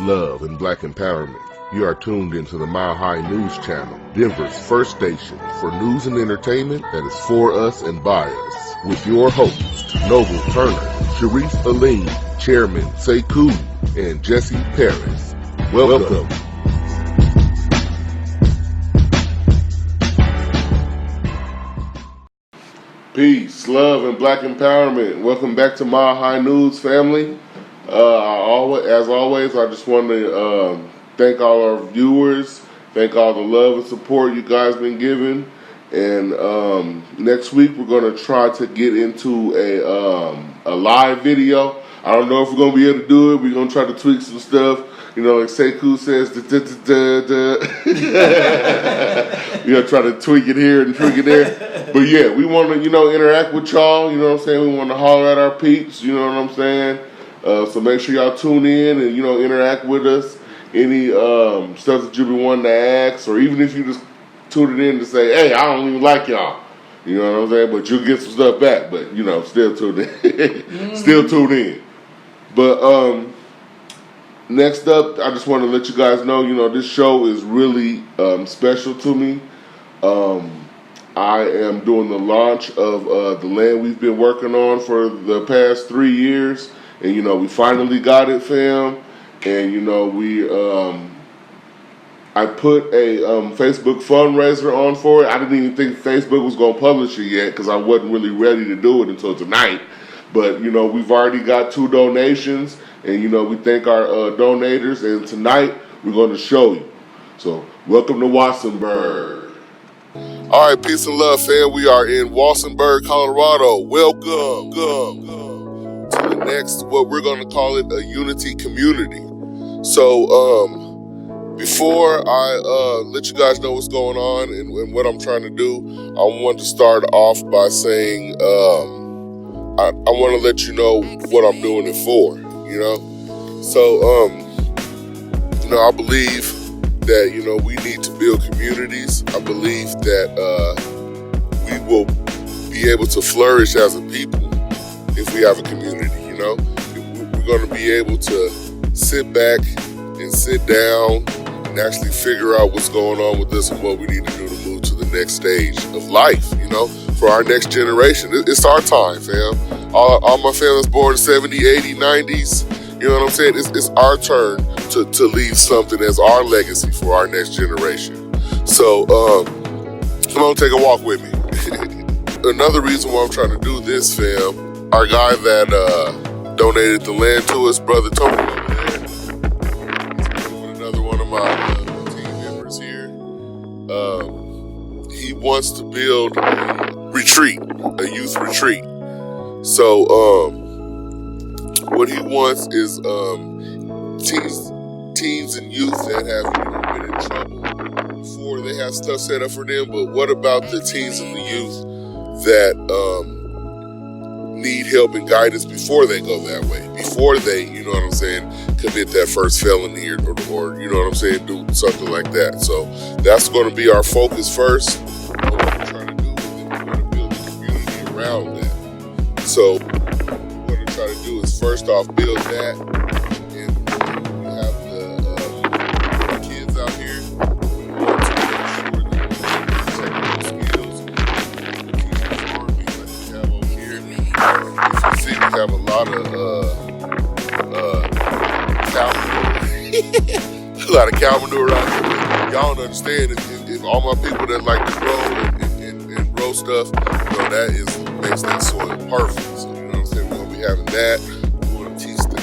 love, and black empowerment. You are tuned into the Mile High News Channel, Denver's first station for news and entertainment that is for us and by us. With your hosts, Noble Turner, Sharif Aline, Chairman SEKU'S, and Jesse Paris. Welcome. Peace, love, and black empowerment. Welcome back to Mile High News, family. As always, I just want to thank all our viewers, thank all the love and support you guys been giving. And next week we're going to try to get into a live video. I don't know if we're going to be able to do it. We're going to try to tweak some stuff. You know, like SEKU'S says, try to tweak it here and tweak it there. But yeah, we want to, interact with y'all. You know what I'm saying? We want to holler at our peeps. You know what I'm saying? So make sure y'all tune in and, interact with us. Any stuff that you be wanting to ask, or even if you just tune it in to say, hey, I don't even like y'all. You know what I'm saying? But you'll get some stuff back. But, still tune in. Still tune in. But next up, I just want to let you guys know, this show is really special to me. I am doing the launch of the land we've been working on for the past 3 years. And, we finally got it, fam. And, I put a Facebook fundraiser on for it. I didn't even think Facebook was going to publish it yet because I wasn't really ready to do it until tonight. But, we've already got 2 donations. And, we thank our donators. And tonight, we're going to show you. So, welcome to Watsonburg. All right, peace and love, fam. We are in Watsonburg, Colorado. Welcome to the next, what we're going to call it, a unity community. So, before I let you guys know what's going on and what I'm trying to do, I want to start off by saying I want to let you know what I'm doing it for, So, I believe that, we need to build communities. I believe that we will be able to flourish as a people if we have a community, We're going to be able to sit back and sit down and actually figure out what's going on with this and what we need to do to move to the next stage of life, for our next generation. It's our time, fam. All my family's born in 70, 80, 90s. You know what I'm saying? It's our turn to leave something as our legacy for our next generation. So, come on, take a walk with me. Another reason why I'm trying to do this, fam, our guy that donated the land to us, Brother Tony over there, with another one of my team members here. He wants to build a youth retreat. So, what he wants is teens and youth that have been in trouble before they have stuff set up for them. But what about the teens and the youth that need help and guidance before they go that way, before they, commit that first felony or do something like that. So that's going to be our focus first. What we're trying to do is we're going to build a community around that. So what we're trying to do is first off build that, and we have the kids out here. We want to make sure that they have technical skills, farming like we have over here. As you see, we have a lot of cow manure around here. Y'all don't understand if all my people that like to grow and grow stuff, that makes that soil perfect. So what I'm saying? We're gonna be having that. We want to teach the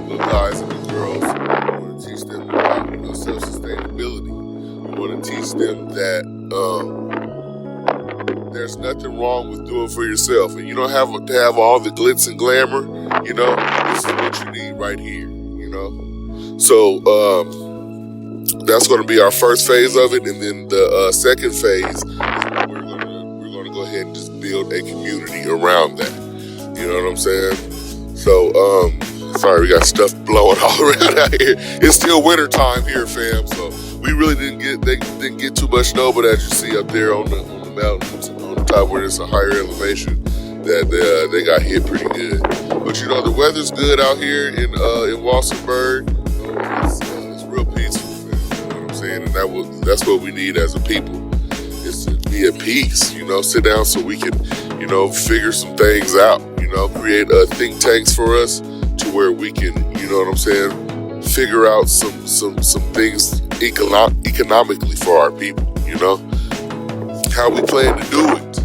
little guys and the girls. We want to teach them about self-sustainability. We want to teach them that there's nothing wrong with doing for yourself, and you don't have to have all the glitz and glamour. This is what you need right here. So that's going to be our first phase of it, and then the second phase is we're going to go ahead and just build a community around that. You know what I'm saying? So sorry, we got stuff blowing all around out here. It's still winter time here, fam. So we really didn't get too much snow, but as you see up there on the mountains, on the top where it's a higher elevation, that they got hit pretty good. But the weather's good out here in Watsonburg. that's what we need as a people, is to be at peace, sit down so we can, figure some things out, create think tanks for us to where we can, figure out some things economically for our people, how we plan to do it.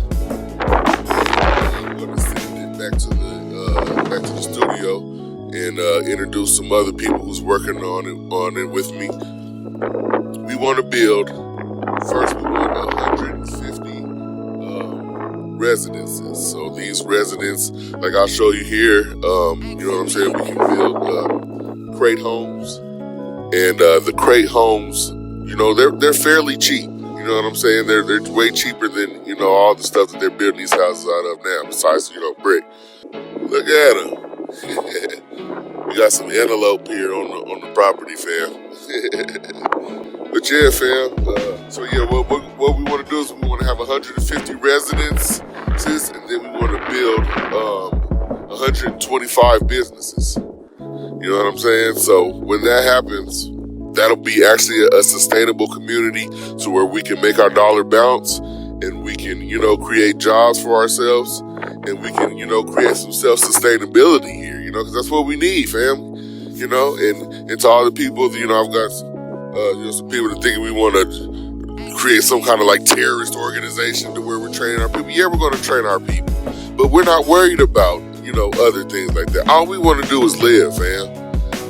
I'm going to send it back to the studio and introduce some other people who's working on it with me. We want to build, first we want 150 residences. So these residents, like I'll show you here, we can build crate homes. And the crate homes, they're fairly cheap. You know what I'm saying? They're way cheaper than, all the stuff that they're building these houses out of now, besides, brick. Look at them. We got some antelope here on the property, fam. But yeah, fam. What we want to do is we want to have 150 residences, and then we want to build 125 businesses. You know what I'm saying? So when that happens, that'll be actually a sustainable community to where we can make our dollar bounce, and we can, create jobs for ourselves, and we can, create some self-sustainability here, because that's what we need, fam. And to all the people, I've got, some people that think we want to create some kind of like terrorist organization to where we're training our people. Yeah, we're going to train our people, but we're not worried about, other things like that. All we want to do is live, fam.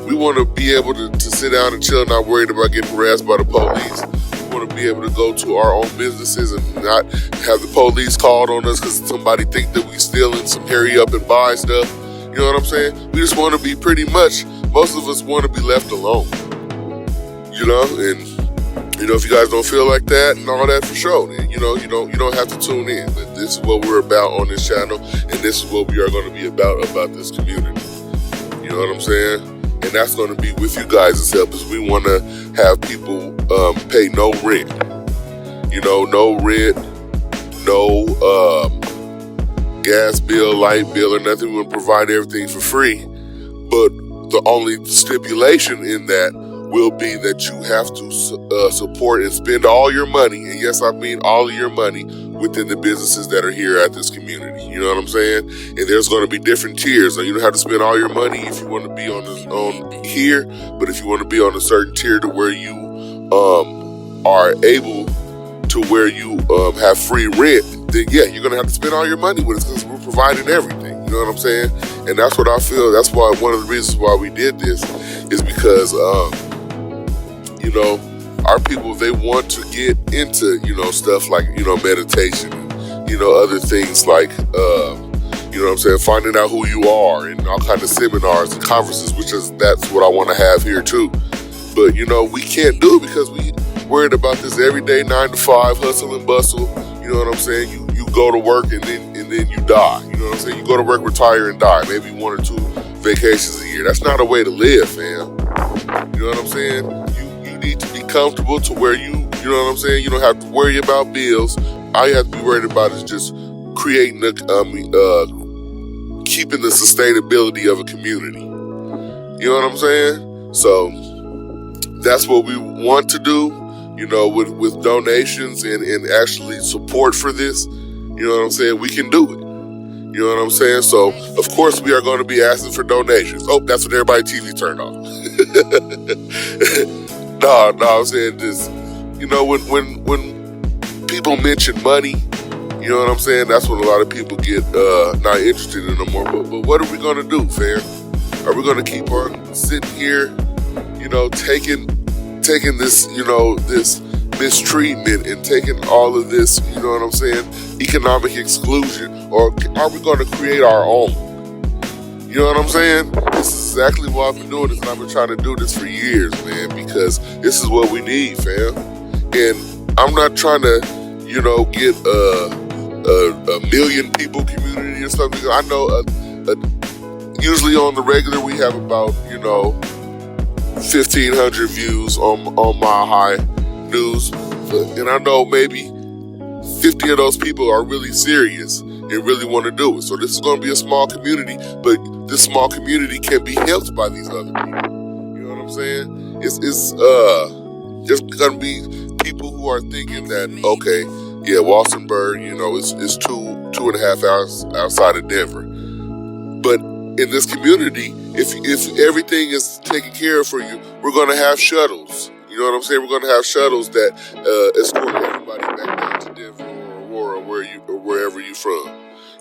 We want to be able to sit down and chill, not worried about getting harassed by the police. We want to be able to go to our own businesses and not have the police called on us because somebody think that we stealing some hurry up and buy stuff. You know what I'm saying? We just want to be most of us want to be left alone. And if you guys don't feel like that and all that, for sure, then you don't have to tune in. But this is what we're about on this channel, and this is what we are going to be about this community. You know what I'm saying? And that's going to be with you guys' help, is we want to have people pay no rent. No rent, no gas bill, light bill, or nothing. We want to provide everything for free. But the only stipulation in that will be that you have to support and spend all your money, and yes, I mean all of your money, within the businesses that are here at this community. You know what I'm saying? And there's going to be different tiers. Now, you don't have to spend all your money if you want to be on here, but if you want to be on a certain tier to where you are able to where you have free rent, then yeah, you're going to have to spend all your money with us because we're providing everything. You know what I'm saying? And that's what I feel. That's why one of the reasons why we did this is because, our people, they want to get into, stuff like, meditation, other things like, finding out who you are, and all kinds of seminars and conferences, that's what I want to have here too. But, we can't do it because we worried about this everyday 9 to 5 hustle and bustle. You know what I'm saying? You go to work and then you die. You know what I'm saying? You go to work, retire, and die. Maybe 1 or 2 vacations a year. That's not a way to live, fam. You know what I'm saying? You need to be comfortable to where you know what I'm saying? You don't have to worry about bills. All you have to be worried about is just creating keeping the sustainability of a community. You know what I'm saying? So that's what we want to do, with donations and actually support for this. You know what I'm saying? We can do it. You know what I'm saying? So, of course, we are going to be asking for donations. Oh, that's when everybody's TV turned off. No, I'm saying this. When people mention money, you know what I'm saying? That's when a lot of people get not interested in it no more. But what are we going to do, fam? Are we going to keep on sitting here, taking this, this mistreatment and taking all of this, you know what I'm saying, economic exclusion, or are we going to create our own? You know what I'm saying? This is exactly why I've been doing this, and I've been trying to do this for years, man, because this is what we need, fam. And I'm not trying to, get a million people community or something. I know usually on the regular we have about, 1,500 views on Mile High News, and I know maybe 50 of those people are really serious and really want to do it. So this is going to be a small community, but this small community can be helped by these other people. You know what I'm saying? There's gonna be people who are thinking that, okay, yeah, Walsenburg, it's 2.5 hours outside of Denver. But in this community, if everything is taken care of for you, we're gonna have shuttles. You know what I'm saying? We're gonna have shuttles that escort everybody back down to Denver or Aurora, wherever you're from.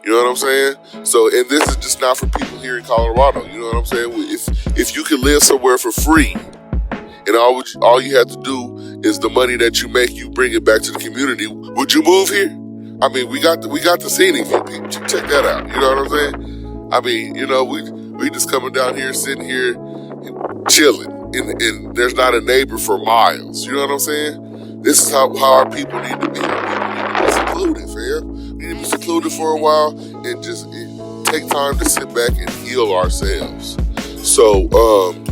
You know what I'm saying? So, and this is just not for people here in Colorado. You know what I'm saying? If you can live somewhere for free, and all you have to do is the money that you make, you bring it back to the community, would you move here? I mean, we got the scenic view, people. Check that out. You know what I'm saying? I mean, we just coming down here, sitting here, chilling, and there's not a neighbor for miles. You know what I'm saying? This is how our people need to be. Our people need to be secluded, fam. We need to be secluded for a while and just take time to sit back and heal ourselves. So,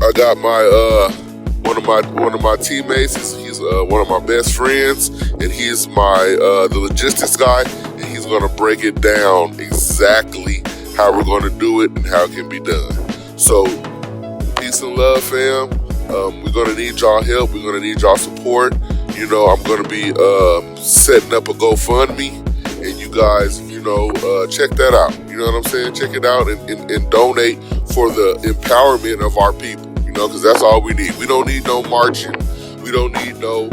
I got my one of my teammates. He's one of my best friends, and he's the logistics guy, and he's gonna break it down exactly how we're gonna do it and how it can be done. So, peace and love, fam. We're gonna need y'all help. We're gonna need y'all support. I'm gonna be setting up a GoFundMe, and you guys, check that out. You know what I'm saying? Check it out and donate for the empowerment of our people. Because that's all we need. We don't need no marching. We don't need no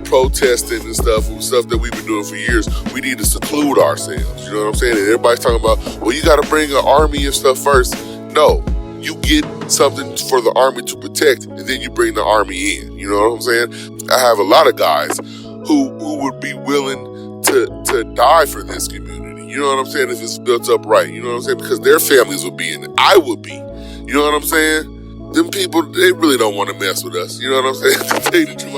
protesting and stuff that we've been doing for years. We need to seclude ourselves. You know what I'm saying? And everybody's talking about, well, you got to bring an army and stuff first. No, you get something for the army to protect, and then you bring the army in. You know what I'm saying? I have a lot of guys who would be willing to die for this community. You know what I'm saying? If it's built up right. You know what I'm saying? Because their families would be in it. I would be. You know what I'm saying? Them people, they really don't want to mess with us. You know what I'm saying? To tell you the truth,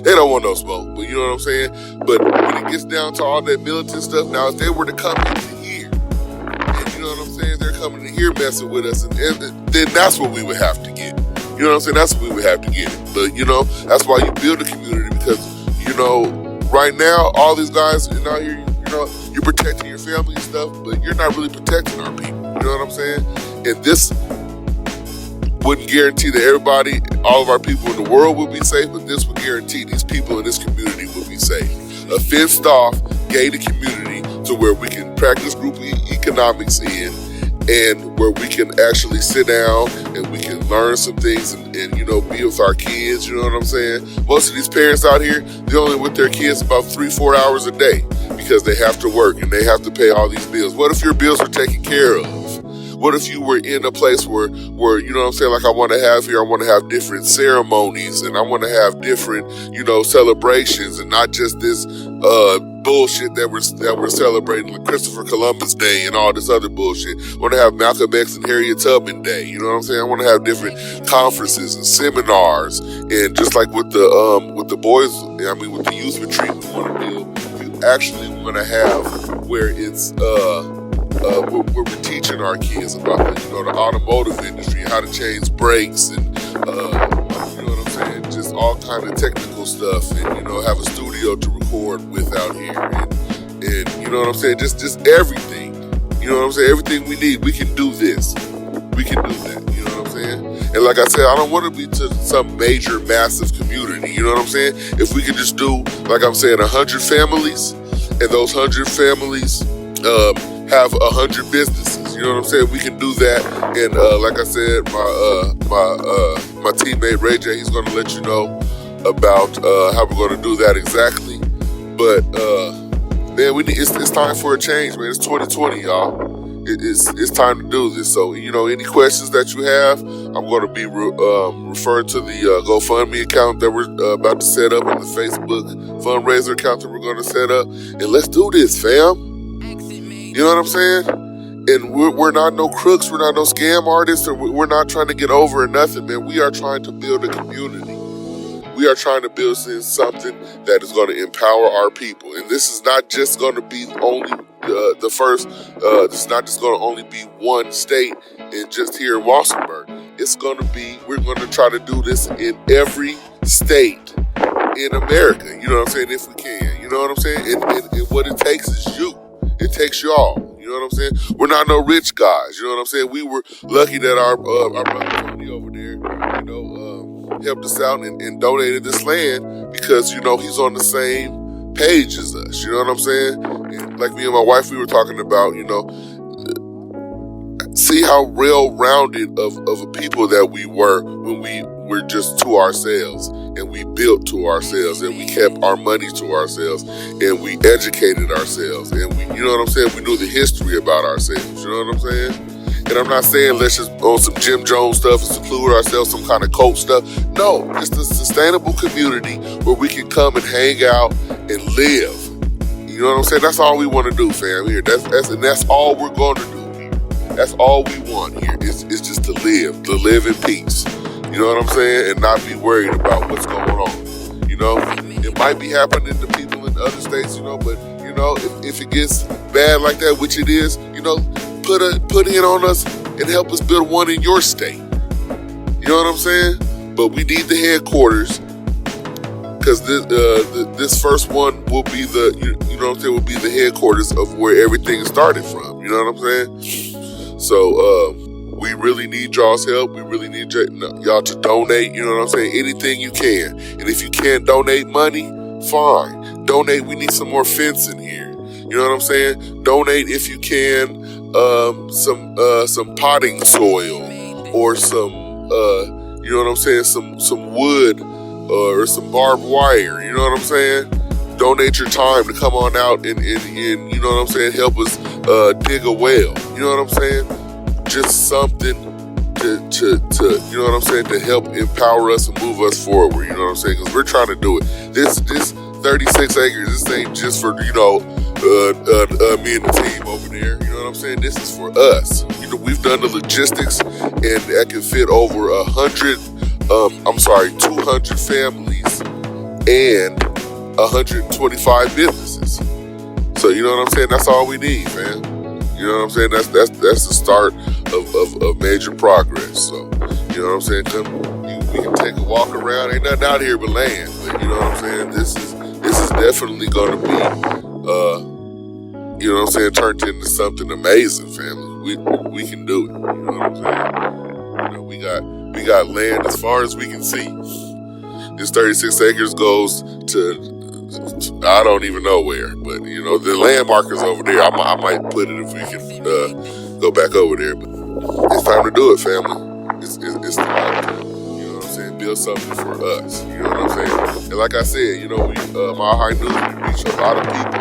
they don't want no smoke. But you know what I'm saying? But when it gets down to all that militant stuff, now if they were to come into here, and you know what I'm saying, they're coming in here messing with us, and then that's what we would have to get. You know what I'm saying? That's what we would have to get. But that's why you build a community, because right now all these guys out here, you're protecting your family and stuff, but you're not really protecting our people. You know what I'm saying? And this wouldn't guarantee that everybody, all of our people in the world would be safe, but this would guarantee these people in this community would be safe. A fenced off, gated community to where we can practice group economics in, and where we can actually sit down and we can learn some things and be with our kids. You know what I'm saying? Most of these parents out here, they're only with their kids about 3-4 hours a day because they have to work and they have to pay all these bills. What if your bills are taken care of? What if you were in a place where you know what I'm saying, like I want to have different ceremonies, and I want to have different, celebrations, and not just this bullshit that we're celebrating, like Christopher Columbus Day and all this other bullshit. I want to have Malcolm X and Harriet Tubman Day. You know what I'm saying? I want to have different conferences and seminars, and just like with the boys, with the youth retreat, we want to have where it's where we're teaching our kids about the automotive industry, how to change brakes, and you know what I'm saying, just all kind of technical stuff, and have a studio to record with out here, and you know what I'm saying, just everything. You know what I'm saying? Everything we need, we can do this. We can do that. You know what I'm saying? And like I said, I don't want to be to some major, massive community. You know what I'm saying? If we could just do, like I'm saying, 100 families, and those 100 families have 100 businesses. You know what I'm saying? We can do that. And like I said, my teammate Ray J, he's going to let you know about how we're going to do that exactly. But man, it's time for a change, man. It's 2020, y'all. It's time to do this. So any questions that you have, I'm going to be referring to the GoFundMe account that we're about to set up, and the Facebook fundraiser account that we're going to set up, and let's do this, fam. You know what I'm saying? And we're not no crooks. We're not no scam artists. Or we're not trying to get over or nothing, man. We are trying to build a community. We are trying to build something that is going to empower our people. And this is not just going to be only the first. This is not just going to only be one state and just here in Walsenburg. It's going to be, we're going to try to do this in every state in America. You know what I'm saying? If we can. You know what I'm saying? And what it takes is you. It takes y'all. You know what I'm saying? We're not no rich guys. You know what I'm saying? We were lucky that our brother Tony over there, helped us out and donated this land because, you know, he's on the same page as us. You know what I'm saying? And like me and my wife, we were talking about, you know, see how well-rounded of a people that we were when we were just to ourselves, and we built to ourselves, and we kept our money to ourselves, and we educated ourselves, and we, you know what I'm saying, we knew the history about ourselves, you know what I'm saying? And I'm not saying let's just on some Jim Jones stuff and seclude ourselves, some kind of cult stuff. No, it's a sustainable community where we can come and hang out and live. You know what I'm saying? That's all we want to do, fam, here. That's all we're going to do. That's all we want here is just to live in peace. You know what I'm saying? And not be worried about what's going on. You know, it might be happening to people in other states, you know, but, you know, if it gets bad like that, which it is, you know, put in on us and help us build one in your state. You know what I'm saying? But we need the headquarters because this first one will be you know what I'm saying, will be the headquarters of where everything started from. You know what I'm saying? So, we really need y'all's help. We really need y'all to donate. You know what I'm saying? Anything you can. And if you can't donate money, fine. Donate. We need some more fencing here. You know what I'm saying? Donate if you can. Some potting soil or some you know what I'm saying? Some wood or some barbed wire. You know what I'm saying? Donate your time to come on out and you know what I'm saying, help us dig a well. You know what I'm saying? Just something to you know what I'm saying, to help empower us and move us forward. You know what I'm saying? Because we're trying to do it. This 36 acres, this ain't just for, you know, me and the team over there. You know what I'm saying? This is for us. You know, we've done the logistics, and that can fit over 200 families and 125 businesses. So you know what I'm saying? That's all we need, man. You know what I'm saying? That's the start of major progress. So you know what I'm saying? We can take a walk around. Ain't nothing out here but land. But you know what I'm saying? This is definitely going to be you know what I'm saying, turned into something amazing, family. We can do it. You know what I'm saying? You know, we got land as far as we can see. This 36 acres goes to I don't even know where, but you know, the land markers over there, I might put it if we can go back over there. But it's time to do it, family. It's time to, you know what I'm saying, build something for us. You know what I'm saying? And like I said, you know, Mile High News, we reach a lot of people.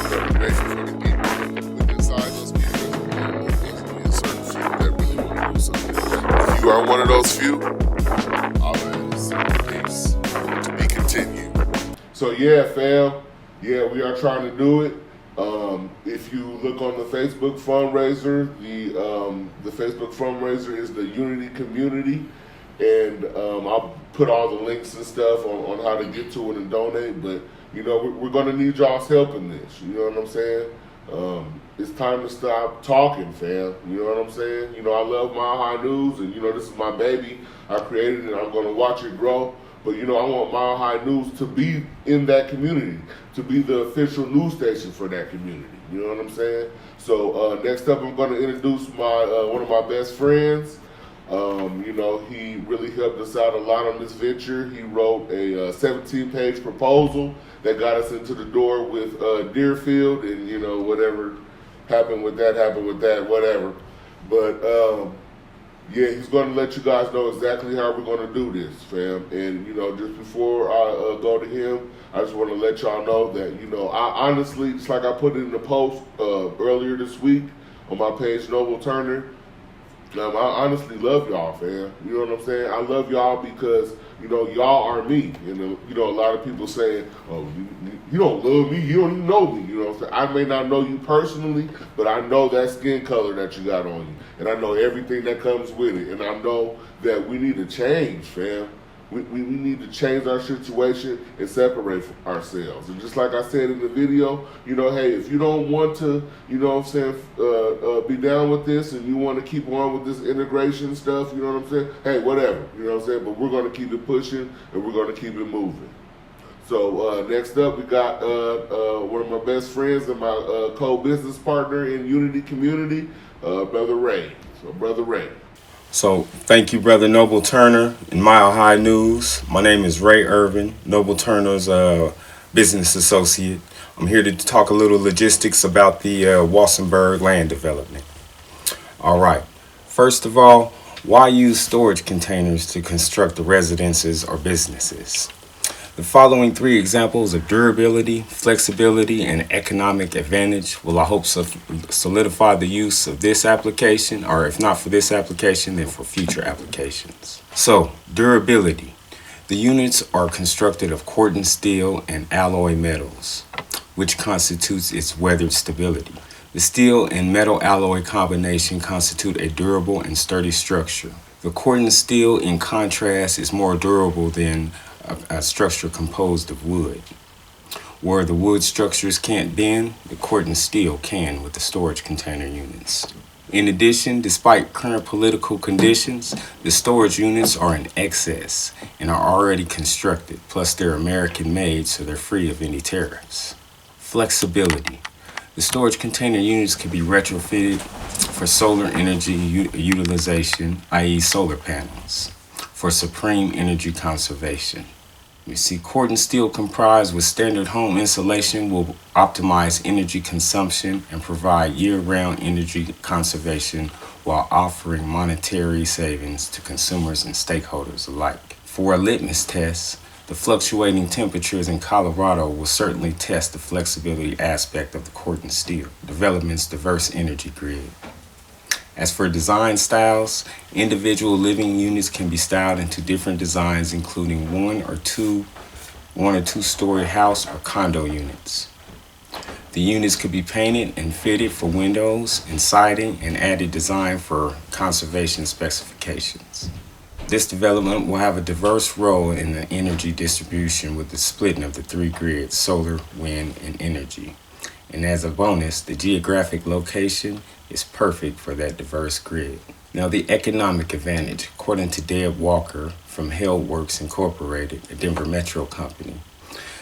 And I'm grateful for the people with inside those people. There's only a certain few that really want to do something. If you are one of those few, all right, peace. To be continued. So yeah, fam. Yeah, we are trying to do it. If you look on the Facebook fundraiser, the Facebook fundraiser is the Unity Community, and I'll put all the links and stuff on how to get to it and donate. But you know, we're gonna need y'all's help in this. You know what I'm saying? It's time to stop talking, fam. You know what I'm saying? You know, I love Mile High News, and you know, this is my baby. I created it, and I'm gonna watch it grow. But you know, I want Mile High News to be in that community, to be the official news station for that community. You know what I'm saying? So next up, I'm going to introduce my one of my best friends. You know, he really helped us out a lot on this venture. He wrote a 17-page proposal that got us into the door with Deerfield, and you know, whatever happened with that, whatever. But yeah, he's going to let you guys know exactly how we're going to do this, fam. And, you know, just before I go to him, I just want to let y'all know that, you know, I honestly, just like I put it in the post earlier this week on my page, Noble Turner, I honestly love y'all, fam. You know what I'm saying? I love y'all because, you know, y'all are me. And, you know, a lot of people saying, oh, you don't love me, you don't even know me. You know what I'm saying? I may not know you personally, but I know that skin color that you got on you. And I know everything that comes with it. And I know that we need to change, fam. We need to change our situation and separate ourselves. And just like I said in the video, you know, hey, if you don't want to, you know what I'm saying, be down with this and you want to keep on with this integration stuff, you know what I'm saying, hey, whatever, you know what I'm saying, but we're going to keep it pushing and we're going to keep it moving. So next up, we got one of my best friends and my co-business partner in Unity Community, Brother Ray. So, Brother Ray. So thank you, Brother Noble Turner and Mile High News. My name is Ray Irvin, Noble Turner's business associate. I'm here to talk a little logistics about the Wassenberg land development. All right. First of all, why use storage containers to construct the residences or businesses? The following three examples of durability, flexibility, and economic advantage will, I hope, solidify the use of this application, or if not for this application, then for future applications. So, durability. The units are constructed of cordon steel and alloy metals, which constitutes its weathered stability. The steel and metal alloy combination constitute a durable and sturdy structure. The cordon steel, in contrast, is more durable than a structure composed of wood. Where the wood structures can't bend, the cordon steel can with the storage container units. In addition, despite current political conditions, the storage units are in excess and are already constructed, plus they're American made, so they're free of any tariffs. Flexibility. The storage container units can be retrofitted for solar energy utilization, i.e. solar panels, for supreme energy conservation. You see, cordon steel comprised with standard home insulation will optimize energy consumption and provide year-round energy conservation while offering monetary savings to consumers and stakeholders alike. For a litmus test, the fluctuating temperatures in Colorado will certainly test the flexibility aspect of the cordon steel, development's diverse energy grid. As for design styles, individual living units can be styled into different designs, including one or two story house or condo units. The units could be painted and fitted for windows and siding and added design for conservation specifications. This development will have a diverse role in the energy distribution with the splitting of the three grids, solar, wind, and energy. And as a bonus, the geographic location is perfect for that diverse grid. Now, the economic advantage, according to Deb Walker from Hellworks Incorporated, a Denver metro company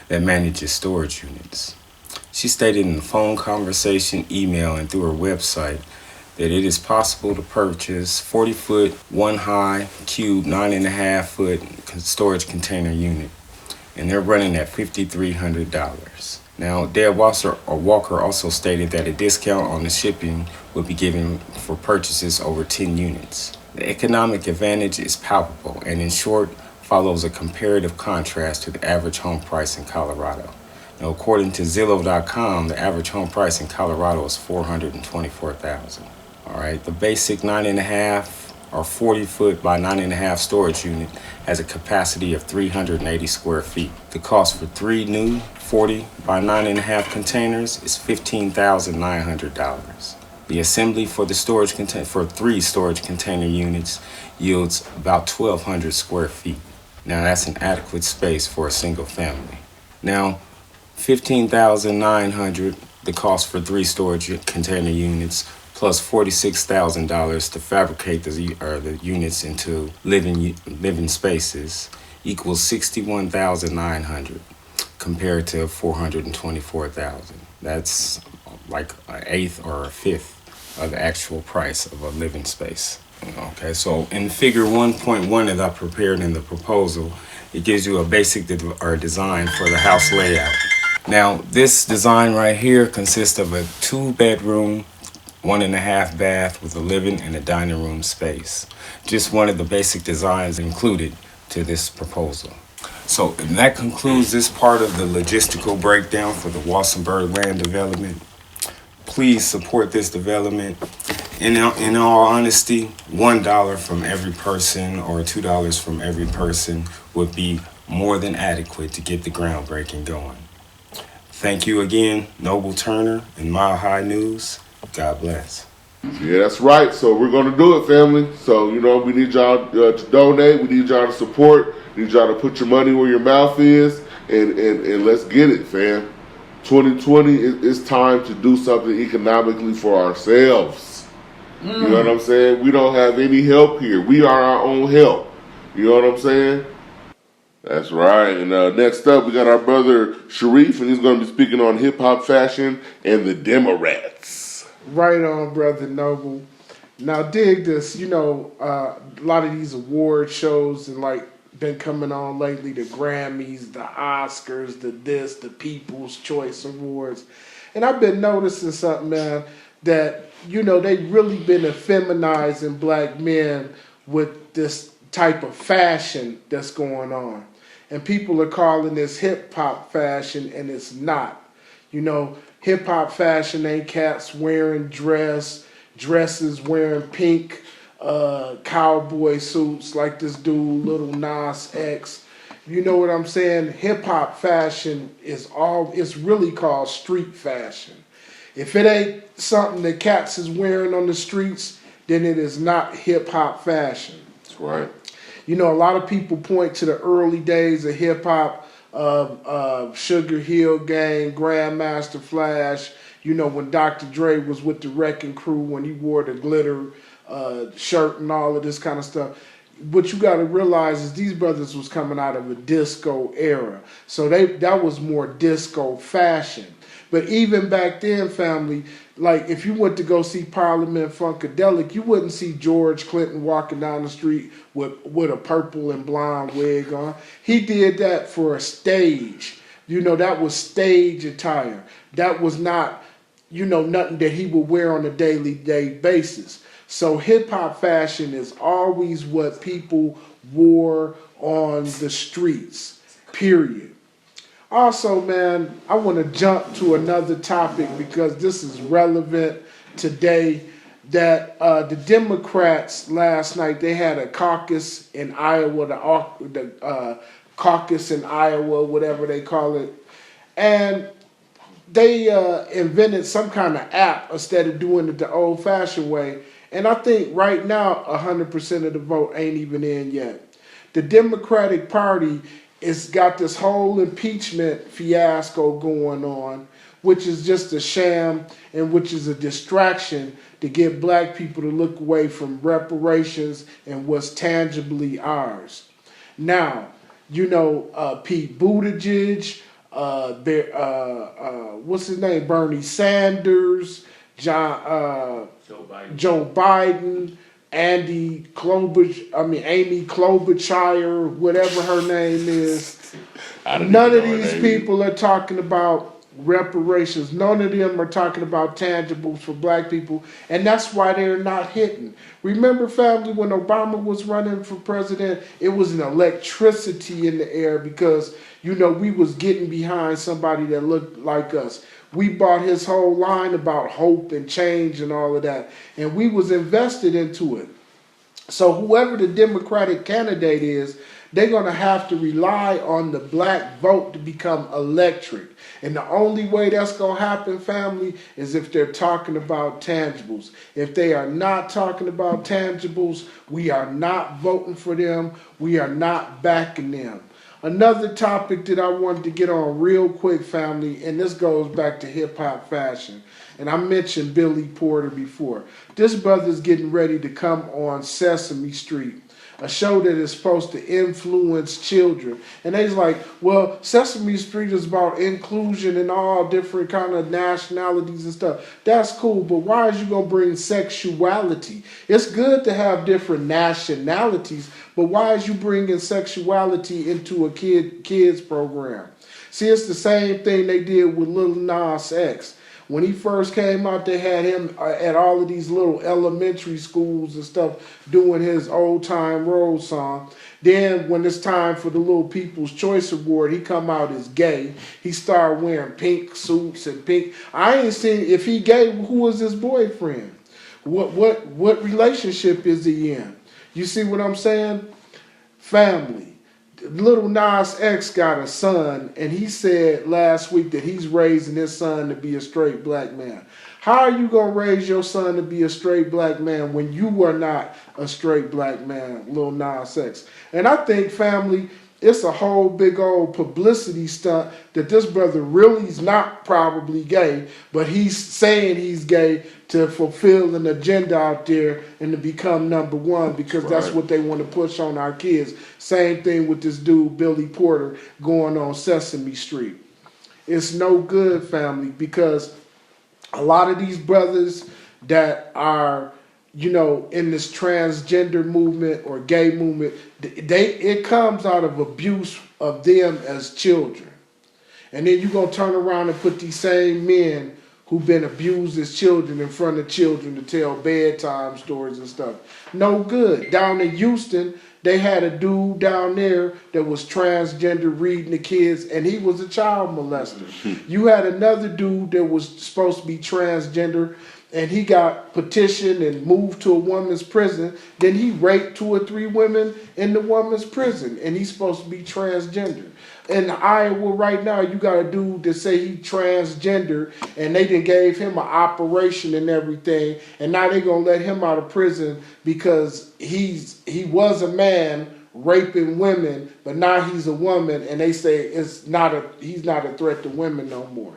that manages storage units. She stated in a phone conversation, email, and through her website that it is possible to purchase 40-foot, one-high, cube, 9.5-foot storage container unit, and they're running at $5,300. Now, Deb Walker also stated that a discount on the shipping would be given for purchases over 10 units. The economic advantage is palpable and, in short, follows a comparative contrast to the average home price in Colorado. Now, according to Zillow.com, the average home price in Colorado is $424,000. All right, the basic 9.5 or 40-foot by 9.5 storage unit has a capacity of 380 square feet. The cost for three new 40 by 9.5 containers is $15,900. The assembly for the three storage container units yields about 1,200 square feet. Now that's an adequate space for a single family. Now, $15,900, the cost for three storage container units, plus $46,000 to fabricate the units into living spaces, equals $61,900 compared to $424,000. That's like an eighth or a fifth of the actual price of a living space. Okay, so in figure 1.1 that I prepared in the proposal, it gives you a basic design for the house layout. Now, this design right here consists of a 2-bedroom, 1.5 bath with a living and a dining room space. Just one of the basic designs included to this proposal. So that concludes this part of the logistical breakdown for the Wassenberg land development. Please support this development. In all honesty, $1 from every person or $2 from every person would be more than adequate to get the groundbreaking going. Thank you again, Noble Turner and Mile High News. God bless. Yeah, that's right. So we're going to do it, family. So, we need y'all to donate. We need y'all to support. We need y'all to put your money where your mouth is. And let's get it, fam. 2020 is time to do something economically for ourselves. You know what I'm saying? We don't have any help here. We are our own help. You know what I'm saying? That's right. And next up, we got our brother Sharif, and he's going to be speaking on hip-hop fashion and the Demorats. Right on, Brother Noble. Now dig this, a lot of these award shows and like been coming on lately, the Grammys, the Oscars, the People's Choice Awards. And I've been noticing something, man, that, they really been effeminizing black men with this type of fashion that's going on. And people are calling this hip hop fashion, and it's not. Hip hop fashion ain't cats wearing dresses wearing pink cowboy suits like this dude, Little Nas X. You know what I'm saying? Hip hop fashion it's really called street fashion. If it ain't something that cats is wearing on the streets, then it is not hip hop fashion. That's right. A lot of people point to the early days of hip hop, Sugar Hill Gang, Grandmaster Flash. When Dr. Dre was with the Wrecking Crew, when he wore the glitter shirt and all of this kind of stuff. What you got to realize is these brothers was coming out of a disco era, so that was more disco fashion. But even back then, family, like if you went to go see Parliament Funkadelic, you wouldn't see George Clinton walking down the street with a purple and blonde wig on. He did that for a stage. That was stage attire. That was not, nothing that he would wear on a daily basis. So hip hop fashion is always what people wore on the streets, period. Also, man, I want to jump to another topic because this is relevant today. That the Democrats last night, they had a caucus in Iowa, the caucus in Iowa, whatever they call it, and they invented some kind of app instead of doing it the old-fashioned way. And I think right now 100% of the vote ain't even in yet. The Democratic Party has got this whole impeachment fiasco going on, which is just a sham and which is a distraction to get black people to look away from reparations and what's tangibly ours. Now, Pete Buttigieg, what's his name? Bernie Sanders, Joe Biden, Amy Klobuchar, whatever her name is. None of these people are talking about reparations. None of them are talking about tangibles for black people, and that's why they're not hitting. Remember, family, when Obama was running for president, it was an electricity in the air because, we was getting behind somebody that looked like us. We bought his whole line about hope and change and all of that, and we was invested into it. So whoever the Democratic candidate is, they're going to have to rely on the black vote to become electric. And the only way that's going to happen, family, is if they're talking about tangibles. If they are not talking about tangibles, we are not voting for them. We are not backing them. Another topic that I wanted to get on real quick, family, and this goes back to hip-hop fashion. And I mentioned Billy Porter before. This brother's getting ready to come on Sesame Street, a show that is supposed to influence children. And they's like, well, Sesame Street is about inclusion and all different kind of nationalities and stuff. That's cool, but why is you going to bring sexuality? It's good to have different nationalities, but why is you bringing sexuality into a kids program? See, it's the same thing they did with Lil Nas X. When he first came out, they had him at all of these little elementary schools and stuff doing his Old Time Road song. Then when it's time for the little People's Choice Award, he come out as gay. He started wearing pink suits and pink. I ain't seen, if he gay, who was his boyfriend? What relationship is he in? You see what I'm saying? Family. Little Nas X got a son, and he said last week that he's raising his son to be a straight black man. How are you going to raise your son to be a straight black man when you were not a straight black man, Lil Nas X? And I think, family, it's a whole big old publicity stunt that this brother really is not probably gay, but he's saying he's gay to fulfill an agenda out there and to become number one because that's what they want to push on our kids. Same thing with this dude, Billy Porter, going on Sesame Street. It's no good, family, because a lot of these brothers that are in this transgender movement or gay movement, it comes out of abuse of them as children. And then you're going to turn around and put these same men who've been abused as children in front of children to tell bedtime stories and stuff. No good. Down in Houston, they had a dude down there that was transgender reading the kids, and he was a child molester. You had another dude that was supposed to be transgender, and he got petitioned and moved to a woman's prison. Then he raped 2 or 3 women in the woman's prison, and he's supposed to be transgender. In Iowa right now, you got a dude that say he transgender, and they done gave him an operation and everything, and now they gonna let him out of prison because he was a man raping women, but now he's a woman, and they say he's not a threat to women no more.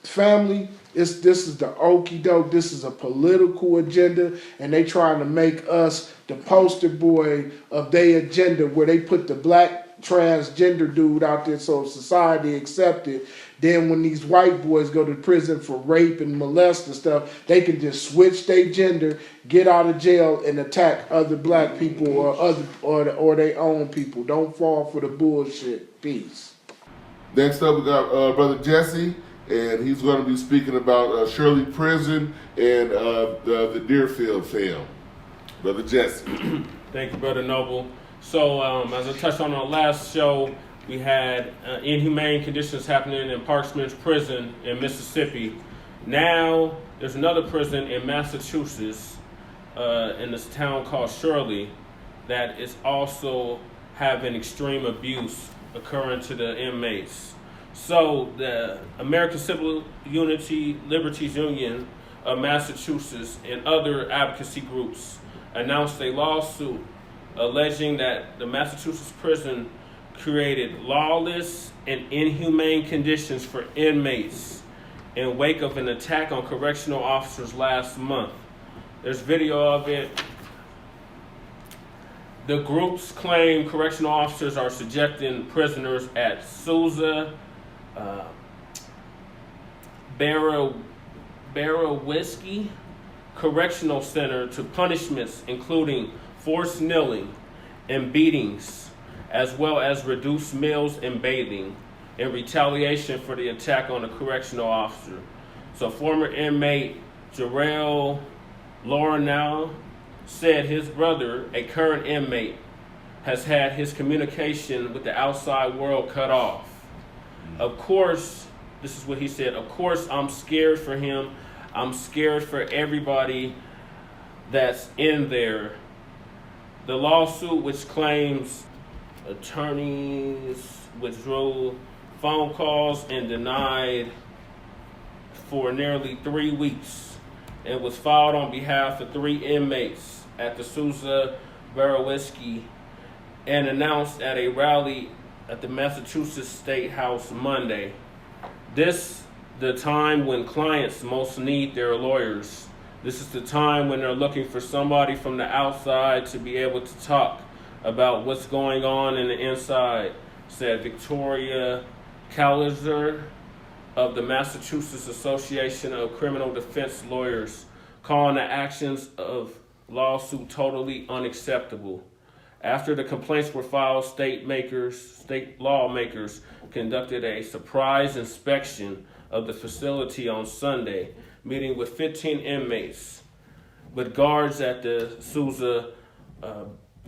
Family, this is the okie doke. This is a political agenda, and they trying to make us the poster boy of their agenda, where they put the black transgender dude out there so society accept it. Then when these white boys go to prison for rape and molest and stuff, they can just switch their gender, get out of jail, and attack other black people or their own people. Don't fall for the bullshit. Peace. Next up, we got Brother Jesse, and he's going to be speaking about Shirley Prison and the Deerfield film. Brother Jesse. Thank you, Brother Noble. So, as I touched on our last show, we had inhumane conditions happening in Parchman's Prison in Mississippi. Now, there's another prison in Massachusetts, in this town called Shirley, that is also having extreme abuse occurring to the inmates. So, the American Civil Liberties Union of Massachusetts and other advocacy groups announced a lawsuit alleging that the Massachusetts prison created lawless and inhumane conditions for inmates in wake of an attack on correctional officers last month. There's video of it. The groups claim correctional officers are subjecting prisoners at Sousa, Barrow-Whiskey Correctional Center to punishments including forced kneeling and beatings, as well as reduced meals and bathing, in retaliation for the attack on a correctional officer. So former inmate Jarrell Laurinell said his brother, a current inmate, has had his communication with the outside world cut off. Of course, this is what he said, of course I'm scared for him. I'm scared for everybody that's in there. The lawsuit, which claims attorneys withdrew phone calls and denied for nearly 3 weeks, and was filed on behalf of 3 inmates at the Sousa Barrow-Whiskey and announced at a rally at the Massachusetts State House Monday. This the time when clients most need their lawyers. This is the time when they're looking for somebody from the outside to be able to talk about what's going on in the inside, said Victoria Kalizer of the Massachusetts Association of Criminal Defense Lawyers, calling the actions of lawsuit totally unacceptable. After the complaints were filed, state lawmakers conducted a surprise inspection of the facility on Sunday, meeting with 15 inmates. But guards at the Sousa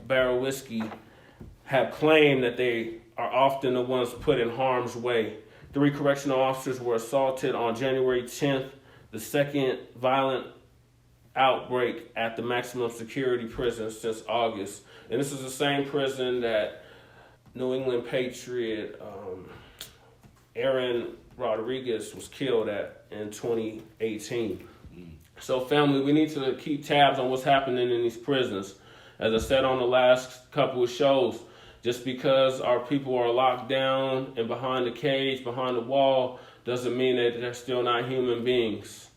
Barrow-Whiskey have claimed that they are often the ones put in harm's way. 3 correctional officers were assaulted on January 10th, the second violent outbreak at the maximum security prison since August. And this is the same prison that New England Patriot Aaron Rodriguez was killed at in 2018. So family, we need to keep tabs on what's happening in these prisons. As I said on the last couple of shows, just because our people are locked down and behind the cage, behind the wall, doesn't mean that they're still not human beings.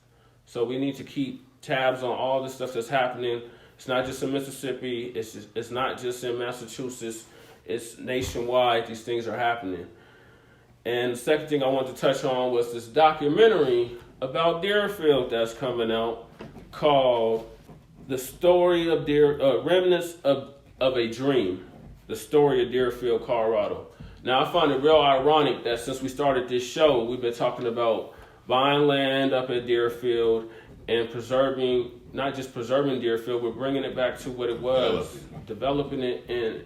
So we need to keep tabs on all the stuff that's happening. It's not just in Mississippi, it's not just in Massachusetts, it's nationwide. These things are happening. And the second thing I want to touch on was this documentary about Deerfield that's coming out called the story of remnants of a dream, the story of Deerfield, Colorado. Now, I find it real ironic that since we started this show, we've been talking about buying land up at Deerfield and preserving, not just preserving Deerfield, but bringing it back to what it was, developing it and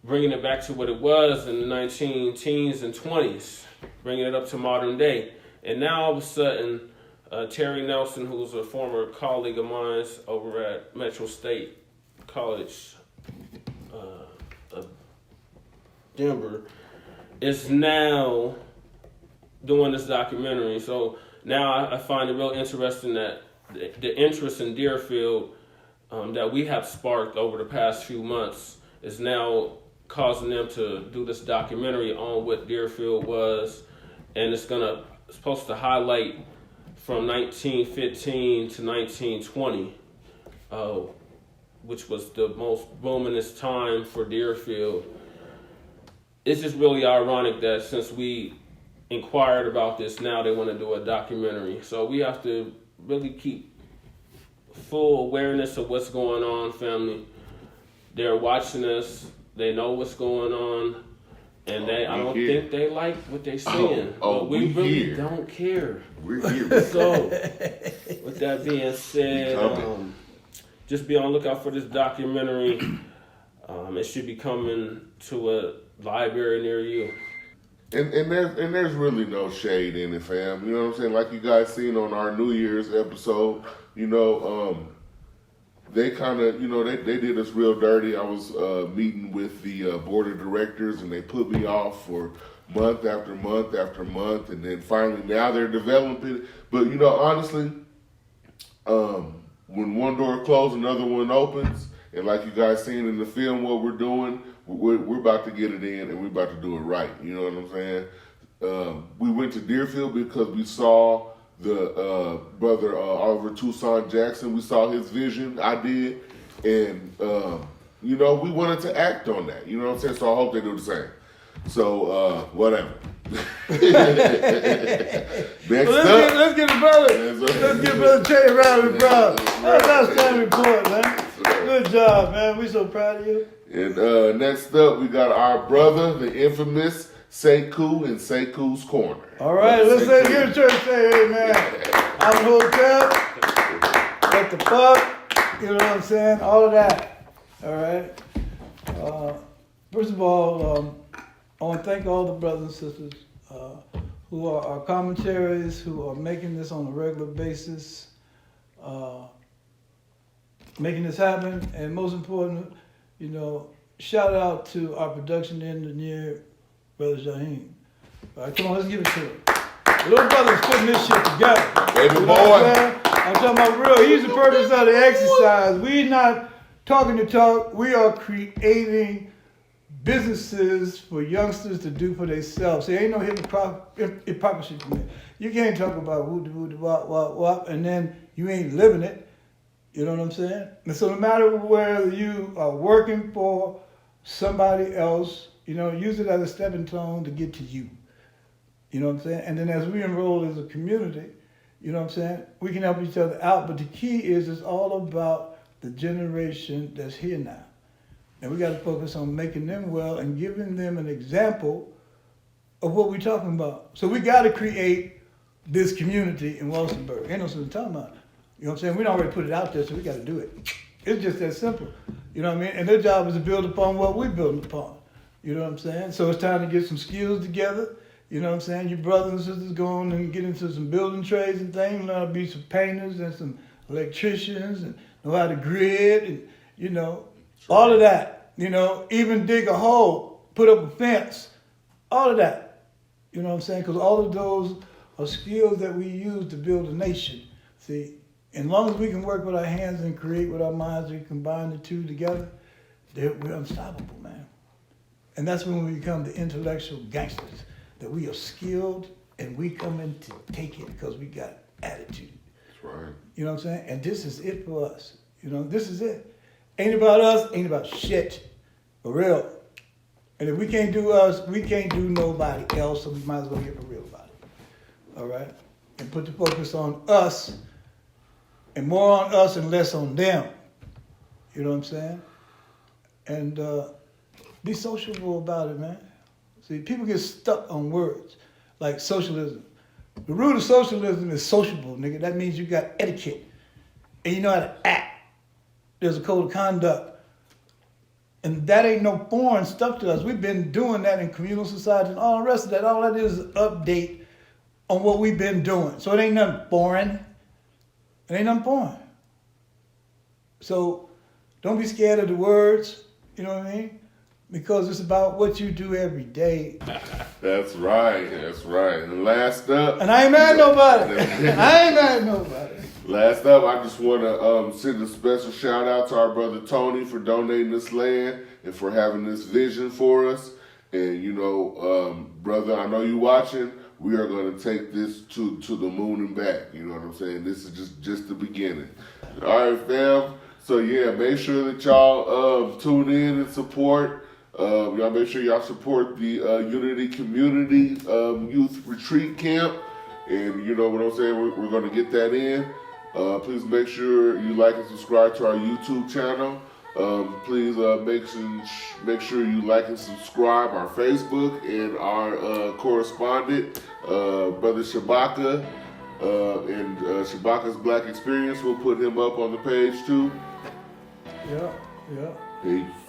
bringing it back to what it was in the 1910s and 20s, bringing it up to modern day. And now all of a sudden, Terry Nelson, who's a former colleague of mine over at Metro State College of Denver, is now doing this documentary. So now I find it real interesting that the interest in Deerfield that we have sparked over the past few months is now causing them to do this documentary on what Deerfield was, and it's supposed to highlight from 1915 to 1920, which was the most boomingest time for Deerfield. It's just really ironic that since we inquired about this, now they want to do a documentary. So we have to really keep full awareness of what's going on, family. They're watching us. They know what's going on. And I don't think they like what they're seeing. But we really don't care. We're here. So, with that being said, just be on the lookout for this documentary. It should be coming to a library near you. And there's really no shade in it, fam. You know what I'm saying? Like you guys seen on our New Year's episode, they kind of, they did us real dirty. I was meeting with the board of directors, and they put me off for month after month after month, and then finally now they're developing it. But, honestly, when one door closes, another one opens, and like you guys seen in the film what we're doing, we're about to get it in, and we're about to do it right. You know what I'm saying? We went to Deerfield because we saw the brother Oliver Toussaint Jackson. We saw his vision. I did. And, we wanted to act on that. You know what I'm saying? So I hope they do the same. So, whatever. Next up. Let's get the brother. Let's get Brother Trey a round of applause. That's outstanding report, man. Good job, man. We so proud of you. And next up, we got our brother, the infamous SEKU in SEKU'S Corner. All right, let's say here to church, say, hey, man, I'm in the hotel, what the fuck, you know what I'm saying, all of that, all right. First of all, I want to thank all the brothers and sisters who are our commentaries, who are making this on a regular basis, making this happen, and most important, shout out to our production engineer, Brother Jaheem. All right, come on, let's give it to him. The little brother's putting this shit together. Baby boy. I'm talking about real. He's the purpose of the exercise. We're not talking to talk. We are creating businesses for youngsters to do for themselves. There ain't no hypocrisy from it. You can't talk about woo-de-woo-de, wop, and then you ain't living it. You know what I'm saying? And so no matter whether you are working for somebody else, use it as a stepping stone to get to you. You know what I'm saying? And then as we enroll as a community, you know what I'm saying, we can help each other out. But the key is it's all about the generation that's here now. And we got to focus on making them well and giving them an example of what we're talking about. So we got to create this community in Wilsonburg. Ain't no sense talking about it. You know what I'm saying? We don't already put it out there, so we got to do it. It's just that simple. You know what I mean? And their job is to build upon what we're building upon. You know what I'm saying? So it's time to get some skills together. You know what I'm saying? You brothers and sisters go on and get into some building trades and things. Learn how to be some painters and some electricians and know how to grid and, all of that. Even dig a hole, put up a fence, all of that. You know what I'm saying? Because all of those are skills that we use to build a nation. See, as long as we can work with our hands and create with our minds, we combine the two together, we're unstoppable, man. And that's when we become the intellectual gangsters, that we are skilled and we come in to take it because we got attitude. That's right. You know what I'm saying? And this is it for us. This is it. Ain't about us, ain't about shit. For real. And if we can't do us, we can't do nobody else, so we might as well get for real about it. All right? And put the focus on us and more on us and less on them. You know what I'm saying? And be sociable about it, man. See, people get stuck on words like socialism. The root of socialism is sociable, nigga. That means you got etiquette and you know how to act. There's a code of conduct. And that ain't no foreign stuff to us. We've been doing that in communal society and all the rest of that. All that is an update on what we've been doing. So it ain't nothing foreign. It ain't nothing foreign. So don't be scared of the words, you know what I mean? Because it's about what you do every day. That's right. And last up. And I ain't mad at nobody. I ain't mad at nobody. Last up, I just want to send a special shout out to our brother Tony for donating this land and for having this vision for us. And you know, brother, I know you watching. We are going to take this to the moon and back. You know what I'm saying? This is just the beginning. All right, fam. So yeah, make sure that y'all tune in and support. Y'all make sure y'all support the Unity Community Youth Retreat Camp. And you know what I'm saying? We're going to get that in. Please make sure you like and subscribe to our YouTube channel. Please make sure you like and subscribe our Facebook and our correspondent, Brother Shabaka, and Shabaka's Black Experience. We'll put him up on the page too. Yeah. Peace.